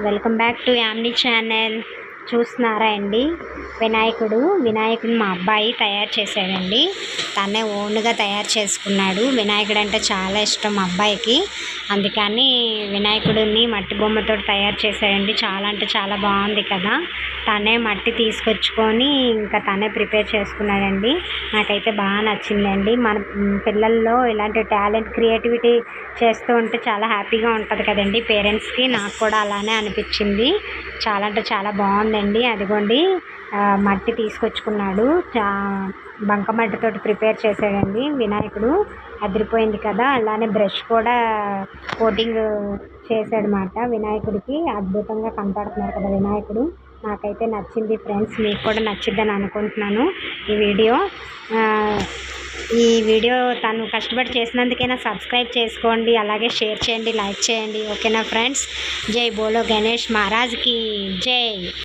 Welcome back to యామ్ని channel. చూస్తున్నారా అండి, వినాయకుడిని మా అబ్బాయి తయారు చేశాడండి. తనే ఓన్గా తయారు చేసుకున్నాడు. వినాయకుడు అంటే చాలా ఇష్టం మా అబ్బాయికి, అందుకని వినాయకుడిని మట్టి బొమ్మతో తయారు చేశాడండి. చాలా అంటే చాలా బాగుంది కదా. తనే మట్టి తీసుకొచ్చుకొని ఇంకా తనే ప్రిపేర్ చేసుకున్నాడండి. నాకైతే బాగా నచ్చిందండి. మన పిల్లల్లో ఇలాంటి టాలెంట్, క్రియేటివిటీ చేస్తూ ఉంటే చాలా హ్యాపీగా ఉంటుంది కదండి పేరెంట్స్కి. నాకు కూడా అలానే అనిపించింది. చాలా అంటే చాలా బాగుందండి. అదిగోండి మట్టి తీసుకొచ్చుకున్నాడు. బంకమట్టితోటి ప్రిపేర్ చేశాడండి వినాయకుడు. అదిరిపోయింది కదా. అలానే బ్రష్ కూడా కోటింగ్ చేశాడనమాట వినాయకుడికి. అద్భుతంగా కనపడుతున్నారు కదా వినాయకుడు. నాకైతే నచ్చింది ఫ్రెండ్స్, మీకు కూడా నచ్చిద్దని అనుకుంటున్నాను. ఈ వీడియో తను కష్టపడి చేసినందుకైనా సబ్స్క్రైబ్ చేసుకోండి, అలాగే షేర్ చేయండి, లైక్ చేయండి. ఓకేనా ఫ్రెండ్స్. జై బోలో గణేష్ మహారాజ్కి జై.